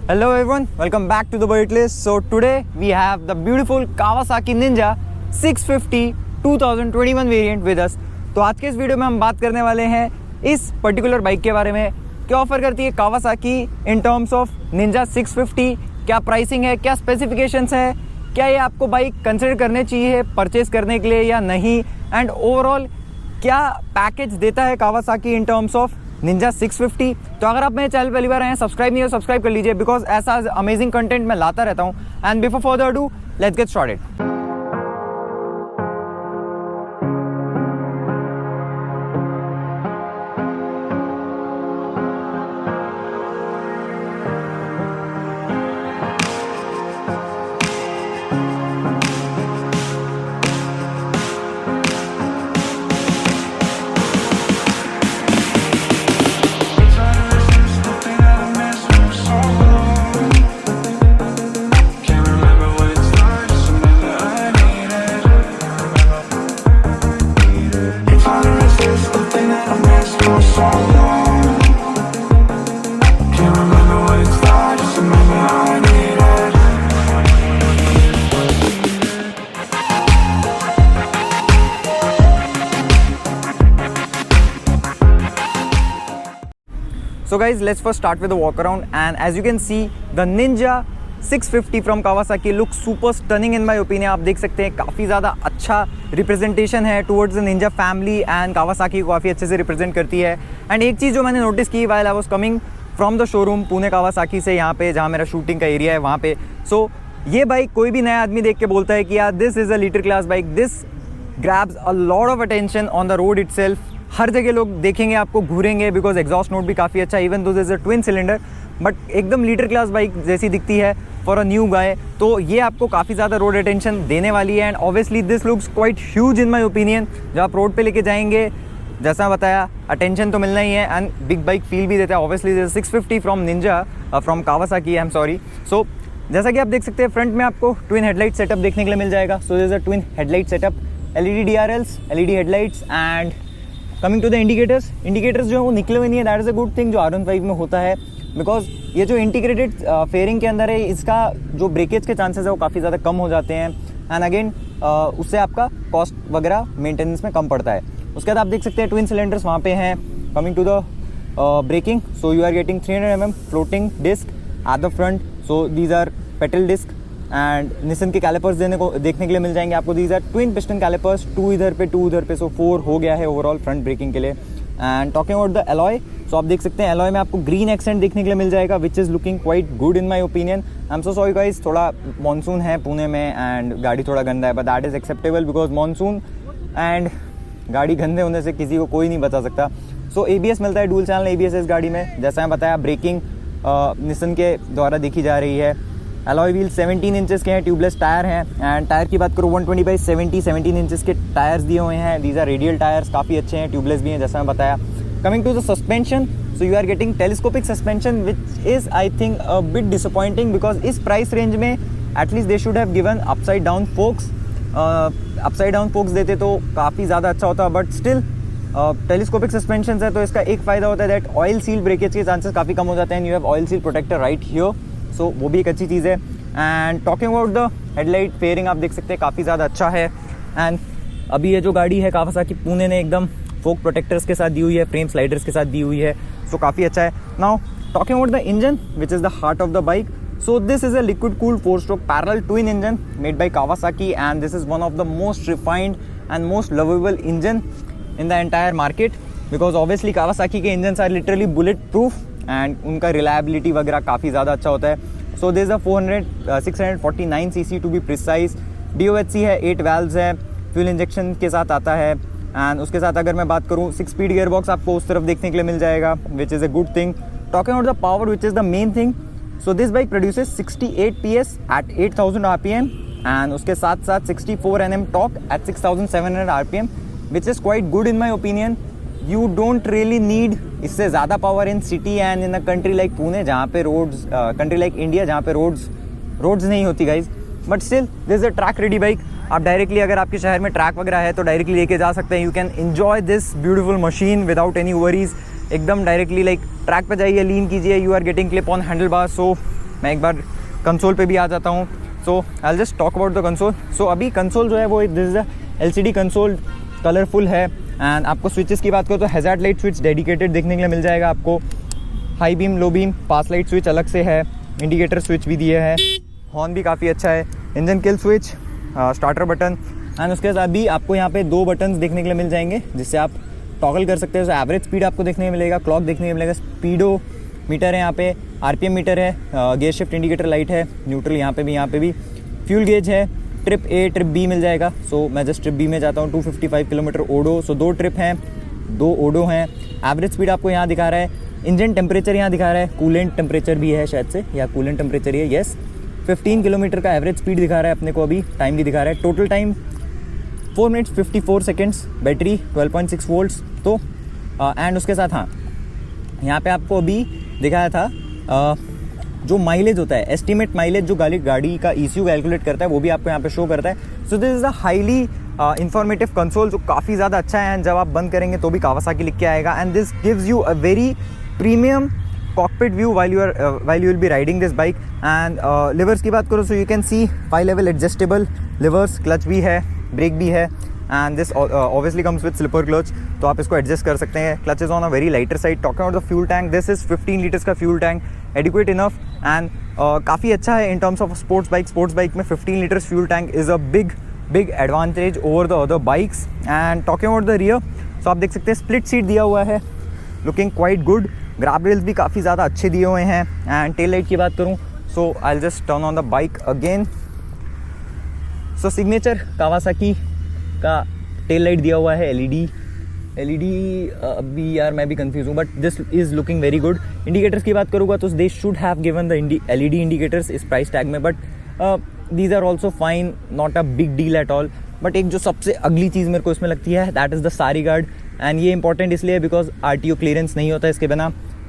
Hello everyone, welcome back to the Bucket List. So today we have the beautiful Kawasaki Ninja 650 2021 variant with us. तो आज के इस video में हम बात करने वाले हैं इस पर्टिकुलर बाइक के बारे में। क्या ऑफर करती है Kawasaki in terms of Ninja 650, क्या प्राइसिंग है, क्या स्पेसिफिकेशंस है, क्या ये आपको बाइक कंसिडर करने चाहिए परचेज करने के लिए या नहीं, एंड ओवरऑल क्या पैकेज देता है Kawasaki in terms of Ninja 650। तो अगर आप मेरे चैनल पहली बार आए हैं, सब्सक्राइब नहीं है, सब्सक्राइब कर लीजिए बिकॉज ऐसा अमेजिंग कंटेंट मैं लाता रहता हूँ। And before further do let's get started. So guys, let's first start with the walk around, and as you can see the Ninja 650 from Kawasaki looks super stunning in my opinion। आप देख सकते हैं काफ़ी ज़्यादा अच्छा representation है towards the Ninja family, and Kawasaki को काफ़ी अच्छे से रिप्रेजेंट करती है। एंड एक चीज़ जो मैंने नोटिस की while I was coming from the showroom Pune Kawasaki से, यहाँ पे जहाँ मेरा शूटिंग का एरिया है वहाँ पे, सो ये बाइक कोई भी नया आदमी देख के बोलता है कि यार this is a litre class bike, this grabs a lot of attention on the road itself. हर जगह लोग देखेंगे, आपको घूरेंगे बिकॉज एग्जॉस्ट नोट भी काफ़ी अच्छा है, even though is a twin cylinder, but एकदम लीटर क्लास बाइक जैसी दिखती है फॉर अ न्यू गाय। तो ये आपको काफ़ी ज़्यादा रोड अटेंशन देने वाली है, and obviously this looks quite huge in my opinion. जब आप रोड पे लेके जाएंगे, जैसा बताया, अटेंशन तो मिलना ही है एंड बिग बाइक फील भी देता है। Obviously 650 from ninja from Kawasaki, I am sorry. So जैसा कि आप देख सकते हैं फ्रंट में आपको ट्विन हेडलाइट सेटअप देखने के लिए मिल जाएगा। So this is a twin headlight setup, LED DRLs, LED headlights, and coming to the indicators जो है वो निकले हुए नहीं है। That is a good thing जो R15 में होता है, बिकॉज ये जो इंटीग्रेटेड फेयरिंग के अंदर है, इसका जो ब्रेकेज के चांसेस है वो काफ़ी ज़्यादा कम हो जाते हैं, एंड अगेन उससे आपका कॉस्ट वगैरह मेंटेनेंस में कम पड़ता है। उसके बाद आप देख सकते हैं ट्विन सिलेंडर्स वहाँ पे हैं। Coming to the braking, so you are getting 300 mm floating disc at the front, so these are petal disc, and Nissin के कैलिपर्स देखने के लिए मिल जाएंगे आपको। These are twin piston calipers, 2 इधर पे 2 उधर पे, सो 4 हो गया है ओवरऑल फ्रंट ब्रेकिंग के लिए। And talking about the alloy, so आप देख सकते हैं एलॉय में आपको ग्रीन एक्सेंट देखने के लिए मिल जाएगा, which is looking quite good in my opinion. I am so sorry guys, थोड़ा मानसून है पुणे में एंड गाड़ी थोड़ा गंदा है, but that is acceptable because monsoon and गाड़ी गंदे होने से किसी को कोई नहीं बचा सकता। सो ABS मिलता है, डुअल चैनल ABS इस गाड़ी में। जैसा मैं बताया, ब्रेकिंग निसन के द्वारा देखी जा रही है। अलॉय व्हील 17 इंचेस के हैं, ट्यूबलेस टायर हैं, एंड टायर की बात करूँ 120/70 17 इंचेस के टायर्स दिए हुए हैं। दीज आर रेडियल टायर्स, काफ़ी अच्छे हैं, ट्यूबलेस भी हैं जैसा मैं बताया। Coming to the suspension, so you are getting telescopic suspension which is I think a bit disappointing because इस प्राइस रेंज में at least they should have given upside down forks. Upside down forks देते तो काफ़ी ज़्यादा अच्छा होता, but still telescopic suspension है तो इसका एक फ़ायदा होता है दैट ऑयल सील ब्रेकेज के चांसेस काफ़ी कम हो जाते हैं। You have oil seal protector right here, so वो भी एक अच्छी चीज़ है। And talking about the headlight fairing, आप देख सकते हैं काफ़ी ज़्यादा अच्छा है। एंड अभी ये जो गाड़ी है Kawasaki पुणे ने एकदम फोक प्रोटेक्टर्स के साथ दी हुई है, फ्रेम स्लाइडर्स के साथ दी हुई है, सो काफ़ी अच्छा है। Now talking about the engine which is the heart of the bike, so this is a liquid cooled 4-stroke parallel twin engine made by Kawasaki, and this is one of the most refined and most lovable engine in the entire market because obviously Kawasaki के engine are literally bullet proof and उनका reliability वगैरह काफ़ी ज़्यादा अच्छा होता है। So this a 649 cc to be precise. DOHC है, 8 valves है, फ्यूल इंजेक्शन के साथ आता है, एंड उसके साथ अगर मैं बात करूँ 6 स्पीड गियर बॉक्स आपको उस तरफ देखने के लिए मिल जाएगा, which is a good thing. Talking about the power which is the main thing, so this bike produces 68 PS at 8000 RPM, and उसके साथ साथ 64 Nm torque at 6700 RPM, which is quite good in my opinion. You don't really need इससे ज़्यादा power in city and in a country like Pune जहाँ पे roads, country like India जहाँ पे roads नहीं होती guys, but still this is a track ready bike. आप directly अगर आपके शहर में ट्रैक वगैरह है तो डायरेक्टली लेके जा सकते हैं। You can enjoy this beautiful machine without any worries. एकदम डायरेक्टली लाइक ट्रैक पे जाइए, लीन कीजिए, you are getting clip on handle bar, so मैं एक बार कंसोल पे भी आ जाता हूँ। So I will just talk about the console. So अभी कंसोल जो है वो this is the LCD console, colourful है। एंड आपको स्विचेस की बात करो तो हैज़ार्ड लाइट स्विच डेडिकेटेड देखने के लिए मिल जाएगा आपको। हाई बीम, लो बीम, पास लाइट स्विच अलग से है, इंडिकेटर स्विच भी दिए हैं, हॉर्न भी काफ़ी अच्छा है, engine kill switch, starter button. And उसके साथ भी आपको यहाँ पे 2 बटन्स देखने के लिए मिल जाएंगे जिससे आप टॉगल कर सकते हो। एवरेज स्पीड आपको देखने को मिलेगा, क्लॉक देखने को मिलेगा, स्पीडो मीटर है यहाँ पे, RPM मीटर है, गियर शिफ्ट इंडिकेटर लाइट है, न्यूट्रल यहाँ पे भी, फ्यूल गेज है, ट्रिप A ट्रिप B मिल जाएगा। सो मैं जस्ट ट्रिप B में जाता हूँ। 255 किलोमीटर ओडो, सो 2 ट्रिप हैं, 2 ओडो हैं। एवरेज स्पीड आपको यहाँ दिखा रहा है, इंजन टेम्परेचर यहाँ दिखा रहा है, कूलेंट टेम्परेचर भी है शायद से, या कूलेंट टेम्परेचर ही है, येस। 15 किलोमीटर का एवरेज स्पीड दिखा रहा है अपने को, अभी टाइम भी दिखा रहा है। Total time 4 minutes 54 seconds, battery 12.6 volts. तो एंड उसके साथ हाँ, यहाँ पे आपको अभी दिखाया था जो माइलेज होता है, एस्टिमेट माइलेज जो गाड़ी का ECU कैलकुलेट करता है, वो भी आपको यहाँ पे शो करता है। So this is a highly informative console जो काफ़ी ज़्यादा अच्छा है। एंड जब आप बंद करेंगे तो भी कावासाकी लिख के आएगा। And this gives you a very premium cockpit view while you will be riding this bike। And levers की बात करो so you can see 5 level adjustable levers, clutch भी है, ब्रेक भी है। And this obviously comes with slipper clutch, तो आप इसको एडजस्ट कर सकते हैं। Clutch is on a very lighter side. Talking about the fuel tank, this is 15 litres का fuel tank, adequate enough and काफ़ी अच्छा है in terms of sports bike में 15 litres fuel tank is a big advantage over the other bikes. And talking about the rear, so आप देख सकते हैं split seat दिया हुआ है, looking quite good. Grab rails भी काफ़ी ज़्यादा अच्छे दिए हुए हैं। एंड टेल लाइट की बात करूँ so I will just turn on the bike again. So signature Kawasaki का टेल लाइट दिया हुआ है, LED अभी यार मैं भी कंफ्यूज हूँ, but this is looking very good. Indicators की बात करूँगा तो they should have given the LED indicators इस प्राइस टैग में, but these are also fine, not a big deal at all. But एक जो सबसे अगली चीज़ मेरे को इसमें लगती है दैट इज़ द सारी गार्ड। एंड ये इंपॉर्टेंट इसलिए बिकॉज RTO क्लियरेंस नहीं होता इसके बिना।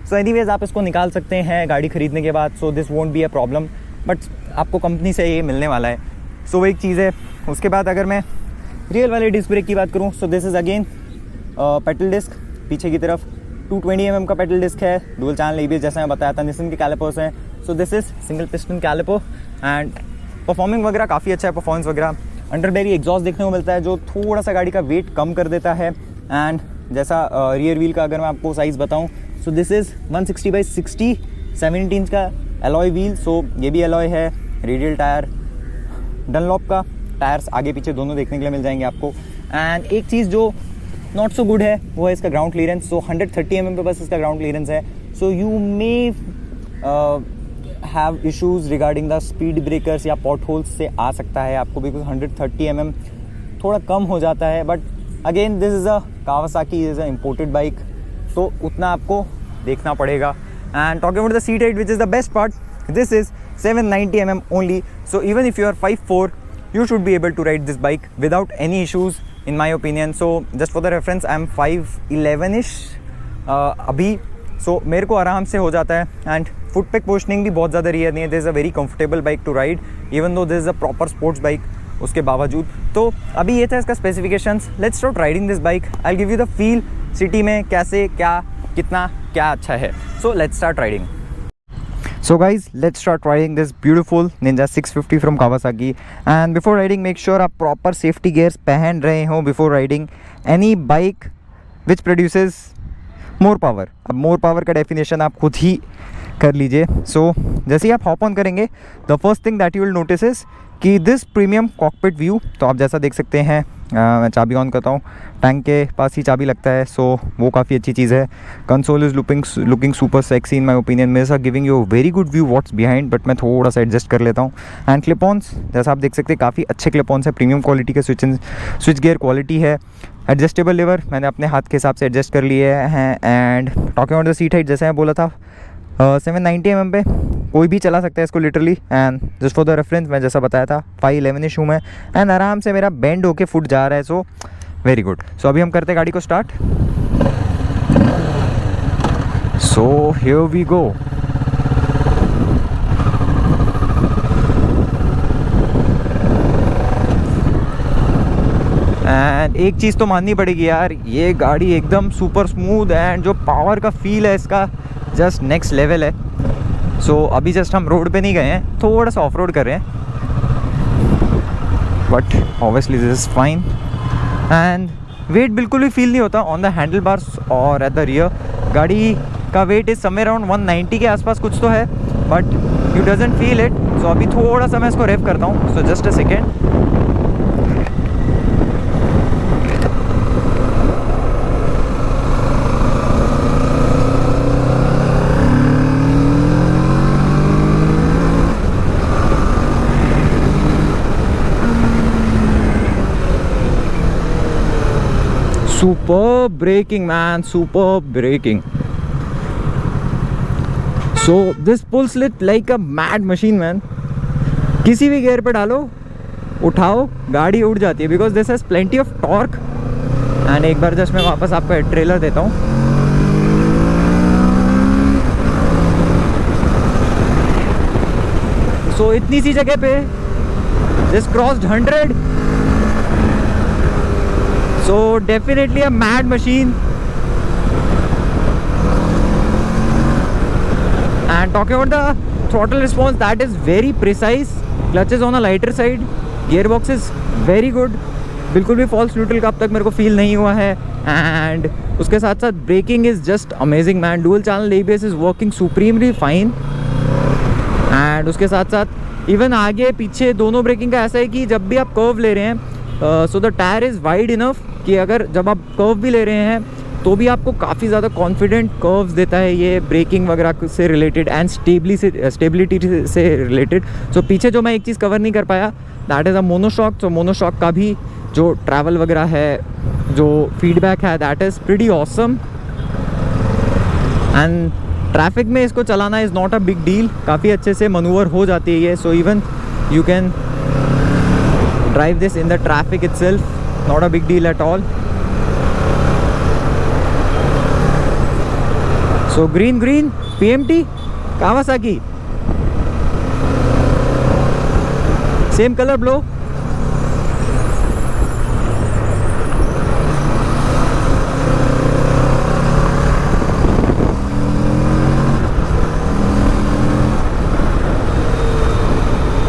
सो एनीवेज आप इसको निकाल सकते हैं गाड़ी खरीदने के बाद, so this won't be a problem, but आपको कंपनी से ये मिलने वाला है। सो वो एक चीज़ है। उसके बाद अगर मैं रियल वाले डिस्क ब्रेक की बात करूँ so this is again petal disc, पीछे की तरफ 220 mm का पेडल डिस्क है, डुअल चैनल ABS जैसा मैं बताया था। निसिन के कैलिपर्स हैं, so this is single piston caliper. And performing वगैरह काफ़ी अच्छा है, परफॉर्मेंस वगैरह। अंडर बैरी एग्जॉस्ट देखने को मिलता है जो थोड़ा सा गाड़ी का वेट कम कर देता है। एंड जैसा रियर व्हील का अगर मैं आपको साइज़ बताऊँ सो दिस इज़ 160/60 17 इंच का एलॉय व्हील। सो ये भी एलॉय है, रेडियल टायर, डनलॉप का टायर्स आगे पीछे दोनों देखने के लिए मिल जाएंगे आपको। एंड एक चीज़ जो नॉट सो गुड है वो है इसका ग्राउंड क्लियरेंस। सो 130 mm पे बस इसका ग्राउंड क्लियरेंस है। So you may have issues regarding the speed breakers या पॉट होल्स से आ सकता है आपको, बिकॉज 130 mm थोड़ा कम हो जाता है। But again this is a Kawasaki, is a imported bike, तो उतना आपको देखना पड़ेगा। And talking about the seat height which is the best part, this is 790 mm only, so even if you are 5'4" you should be able to ride this bike without any issues in my opinion. So just for the reference I am 5'11" अभी, so मेरे को आराम से हो जाता है। And foot pack positioning भी बहुत ज़्यादा रियर नहीं है, this is a very comfortable bike to ride even though this is a proper sports bike उसके बावजूद। तो अभी ये था इसका specifications. Let's start riding this bike, I will give you the feel city में कैसे क्या कितना क्या अच्छा है। So let's start riding. So guys, let's start riding this beautiful Ninja 650 from Kawasaki. And before riding, make sure आप proper safety gears पहन रहे हो before riding any bike which produces more power. अब more power का definition आप खुद ही कर लीजिए। So जैसे ही आप hop on करेंगे, the first thing that you will notice is कि दिस प्रीमियम कॉकपिट व्यू, तो आप जैसा देख सकते हैं मैं चाबी ऑन करता हूँ, टैंक के पास ही चाबी लगता है, सो वो काफ़ी अच्छी चीज़ है। Console is looking super sexy in my opinion, मेरे साथ giving you very good view what's behind, but मैं थोड़ा सा एडजस्ट कर लेता हूँ। एंड क्लिप ऑन्स जैसा आप देख सकते हैं काफ़ी अच्छे क्लिप ऑन्स है, प्रीमियम क्वालिटी के स्विच गियर क्वालिटी है। एडजस्टेबल लेवर मैंने अपने हाथ के हिसाब से एडजस्ट कर लिए हैं। And talking about the seat height, जैसे मैं बोला था 790 mm पे कोई भी चला सकता है इसको literally. And just for the reference मैं जैसा बताया था 5'11" हूँ मैं, एंड आराम से मेरा बेंड होके फुट जा रहा है, सो वेरी गुड। सो अभी हम करते हैं गाड़ी को start. So here we go. And एक चीज़ तो माननी पड़ेगी यार, ये गाड़ी एकदम सुपर स्मूथ एंड जो पावर का फील है इसका जस्ट नेक्स्ट लेवल है। सो अभी जस्ट हम रोड पे नहीं गए हैं, थोड़ा सा ऑफ रोड कर रहे हैं, but obviously this is fine. And weight बिल्कुल भी फील नहीं होता ऑन द हैंडल बार्स और एट द रियर। गाड़ी का वेट इज़ समवेयर अराउंड 190 के आसपास कुछ तो है, but you doesn't feel it. So अभी थोड़ा सा मैं इसको रेव करता हूँ, so just a second. Superb braking, man, superb braking. So this pulls it like a mad machine, man. किसी भी गियर पे डालो, उठाओ, गाड़ी उड़ जाती है, because this has plenty of torque. And एक बार जस्ट मैं वापस आपको ट्रेलर देता हूँ। So इतनी सी जगह पे this crossed 100. So definitely a mad machine. And talking about the throttle response, that is very precise. Clutch is on a lighter side. Gearbox is very good. बिल्कुल भी फॉल्स न्यूट्रल का अब तक मेरे को फील नहीं हुआ है। एंड उसके साथ साथ breaking is just amazing, man. Dual channel ABS is working supremely fine. And उसके साथ साथ इवन आगे पीछे दोनों ब्रेकिंग का ऐसा है कि जब भी आप कर्व ले रहे हैं, so the tyre is wide enough कि अगर जब आप कर्व भी ले रहे हैं तो भी आपको काफ़ी ज़्यादा कॉन्फिडेंट कर्व्स देता है ये, ब्रेकिंग वगैरह से रिलेटेड एंड स्टेबिलिटी से रिलेटेड। सो पीछे जो मैं एक चीज़ कवर नहीं कर पाया, that is a monoshock. So monoshock का भी जो ट्रैवल वगैरह है, जो फीडबैक है, that is pretty awesome. And traffic में इसको चलाना is not a big deal, काफ़ी अच्छे से मनूवर हो जाती है ये। So even you can drive this in the traffic itself, not a big deal at all. So green PMT Kawasaki, same color blow.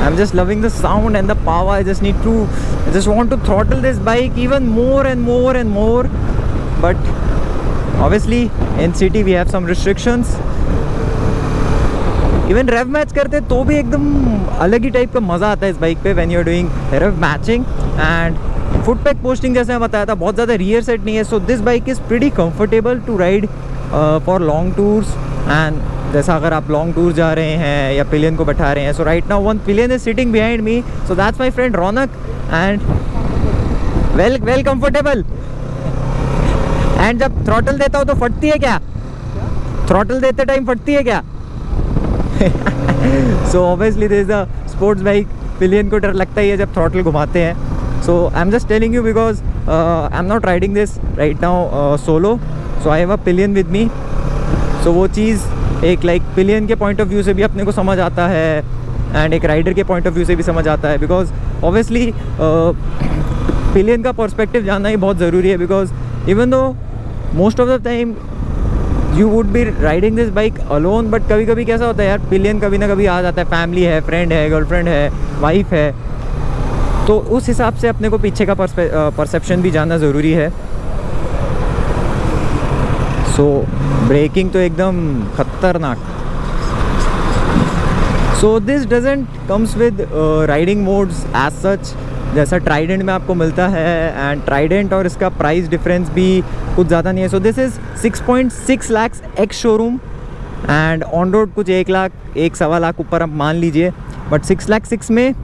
I'm just loving the sound and the power. I just want to throttle this bike even more and more and more, but obviously in city we have some restrictions. Even rev match करते तो भी एकदम अलग ही type का मज़ा आता है इस बाइक पे when you're doing rev matching. And foot peg posting जैसे मैं बताया था, बहुत ज़्यादा rear set नहीं है, so this bike is pretty comfortable to ride for long tours. And जैसा अगर आप लॉन्ग टूर जा रहे हैं या पिलियन को बैठा रहे हैं, so right now one pillion is sitting behind me, so that's my friend Raunak and well comfortable. And जब थ्रॉटल देता हूँ तो फटती है क्या? थ्रॉटल देते टाइम फटती है क्या? So obviously this is a sports bike, pillion को डर लगता ही है जब थ्रॉटल घुमाते हैं। So I am just telling you because I am not riding this right now solo, so I have a pillion with me. So वो चीज़ एक लाइक पिलियन के पॉइंट ऑफ व्यू से भी अपने को समझ आता है एंड एक राइडर के पॉइंट ऑफ व्यू से भी समझ आता है, बिकॉज ऑब्वियसली पिलियन का पर्सपेक्टिव जानना ही बहुत ज़रूरी है। Because even though most of the time you would be riding this bike alone, but कभी कभी कैसा होता है यार, पिलियन कभी ना कभी आ जाता है, फैमिली है, फ्रेंड है, गर्लफ्रेंड है, वाइफ है, तो उस हिसाब से अपने को पीछे का परसेप्शन भी जानना ज़रूरी है। सो ब्रेकिंग तो एकदम खतरनाक। So this doesn't comes with riding modes as such, जैसा ट्राइडेंट में आपको मिलता है। एंड ट्राइडेंट और इसका प्राइस डिफरेंस भी कुछ ज़्यादा नहीं है। So this is 6.6 lakh ex showroom and on road कुछ 1 लाख 1.25 लाख ऊपर आप मान लीजिए, बट 6 लाख 6 में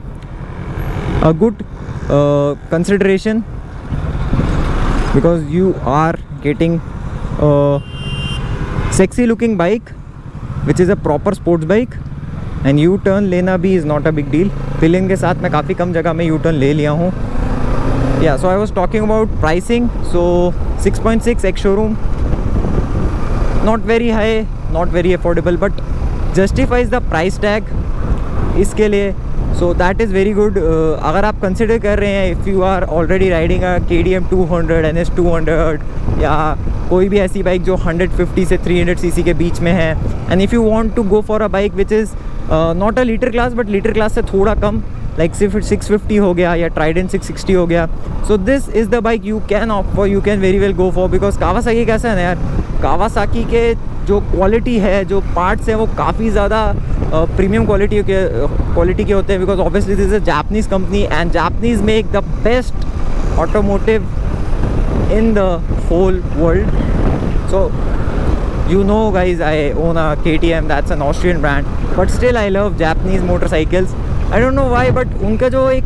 a good consideration, because you are getting sexy looking bike which is a proper sports bike and U-turn लेना भी is not a big deal। Pillion के साथ मैं काफ़ी कम जगह में U-turn ले लिया हूँ। Yeah, so I was talking about pricing. So 6.6 X showroom, not very high, not very affordable, but justifies the price tag इसके लिए। So that is very good. अगर आप कंसिडर कर रहे हैं, if you are already riding a KTM 200 NS 200 या कोई भी ऐसी बाइक जो 150 से 300 cc के बीच में है, and if you want to go for a bike which is not a litre class but litre class से थोड़ा कम, लाइक सिर्फ 650 हो गया या ट्राइडेंट 660 हो गया, सो this is the bike you can opt for, you can very well go for. Because Kawasaki कैसा है ना यार, कावासाकी के जो क्वालिटी है, जो पार्ट्स हैं वो काफ़ी ज़्यादा प्रीमियम क्वालिटी के होते हैं। Because obviously this is a Japanese company and Japanese make the best automotive in the whole world. So you know guys, I own a KTM, that's an Austrian brand, but still I love Japanese motorcycles. I don't know why, but उनका जो एक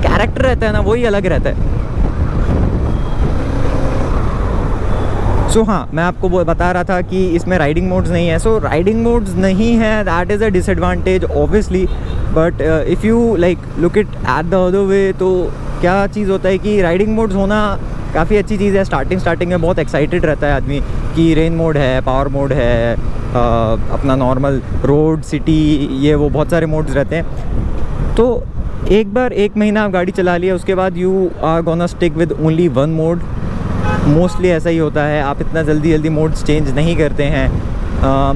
character रहता है ना, वही अलग रहता है। सो हाँ, मैं आपको बता रहा था कि इसमें राइडिंग मोड्स नहीं है। सो राइडिंग मोड्स नहीं है, that is a disadvantage obviously, but if you like look it at the other way, तो क्या चीज़ होता है कि राइडिंग मोड्स होना काफ़ी अच्छी चीज़ है। स्टार्टिंग में बहुत एक्साइटेड रहता है आदमी कि रेन मोड है, पावर मोड है, अपना नॉर्मल रोड, सिटी, ये वो बहुत सारे मोड्स रहते हैं। तो एक बार 1 महीना आप गाड़ी चला लिया, उसके बाद you are gonna stick with only one mode. Mostly ऐसा ही होता है, आप इतना जल्दी मोड्स चेंज नहीं करते हैं।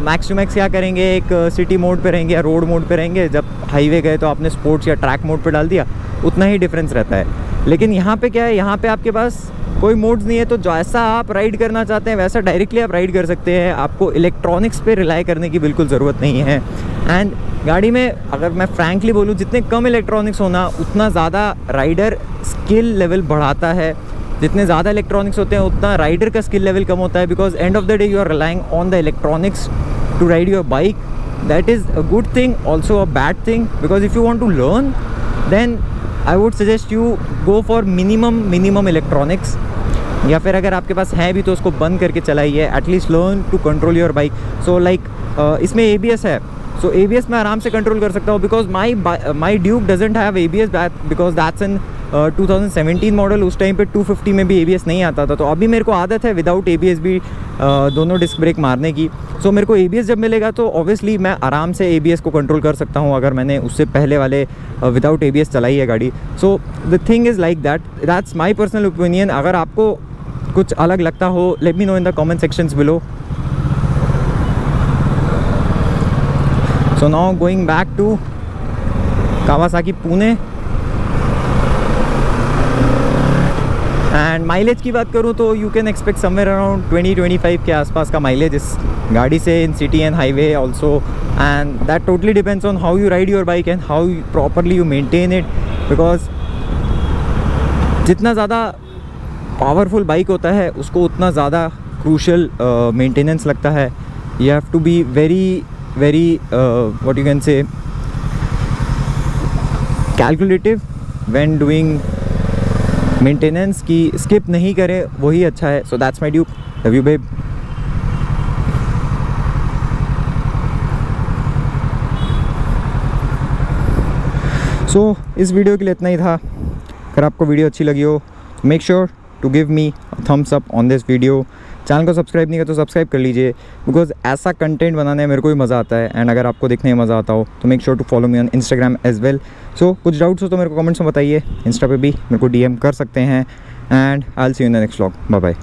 मैक्स टू मैक्स क्या करेंगे, एक सिटी मोड पे रहेंगे या रोड मोड पे रहेंगे, जब हाईवे गए तो आपने स्पोर्ट्स या ट्रैक मोड पे डाल दिया, उतना ही डिफरेंस रहता है। लेकिन यहाँ पे क्या है, यहाँ पे आपके पास कोई मोड्स नहीं है, तो जैसा आप राइड करना चाहते हैं वैसा डायरेक्टली आप राइड कर सकते हैं। आपको इलेक्ट्रॉनिक्स पे रिलाई करने की बिल्कुल ज़रूरत नहीं है। एंड गाड़ी में अगर मैं फ्रैंकली बोलूँ, जितने कम इलेक्ट्रॉनिक्स होना उतना ज़्यादा राइडर स्किल लेवल बढ़ाता है। जितने ज़्यादा इलेक्ट्रॉनिक्स होते हैं उतना राइडर का स्किल लेवल कम होता है। Because end of the day you are relying on the electronics to ride your bike. That is a good thing, also a bad thing, because if you want to learn then I would suggest you go for minimum electronics, या फिर अगर आपके पास है भी तो उसको बंद करके चलाइए। At least learn to control your bike. So like इसमें ABS है, सो ABS मैं आराम से कंट्रोल कर सकता हूँ। Because my Duke doesn't have ABS because that's an 2017 model. उस टाइम पे 250 में भी ABS नहीं आता था, तो अभी मेरे को आदत है विदाउट ABS भी दोनों डिस्क ब्रेक मारने की। सो मेरे को ABS जब मिलेगा तो ऑब्वियसली मैं आराम से ABS को कंट्रोल कर सकता हूँ, अगर मैंने उससे पहले वाले विदाउट ABS चलाई है गाड़ी। So the thing is like that's my personal opinion. अगर आपको कुछ अलग लगता हो, let me know in the comment sections below. So now going back to Kawasaki Pune. And mileage की बात करूँ तो you can expect somewhere around 20-25 के आसपास का माइलेज इस गाड़ी से, in city and highway also. And that totally depends on how you ride your bike and how properly you maintain it. Because जितना ज़्यादा पावरफुल बाइक होता है उसको उतना ज़्यादा क्रूशल मेंटेनेंस लगता है। You have to be very what you can say calculative when doing maintenance, की स्किप नहीं करें, वही अच्छा है। So that's my Duke. Love you babe. So इस वीडियो के लिए इतना ही था। अगर आपको वीडियो अच्छी लगी हो, make sure to give me thumbs up on this video. Channel को सब्सक्राइब नहीं किया तो सब्सक्राइब कर लीजिए, बिकॉज ऐसा कंटेंट बनाने में मेरे को भी मज़ा आता है। एंड अगर आपको देखने में मज़ा आता हो तो make sure to follow me on Instagram as well. So कुछ डाउट्स हो तो मेरे को कमेंट्स में बताइए, इंस्टा पे भी मेरे को DM कर सकते हैं। And I will see you in the next vlog. Bye bye.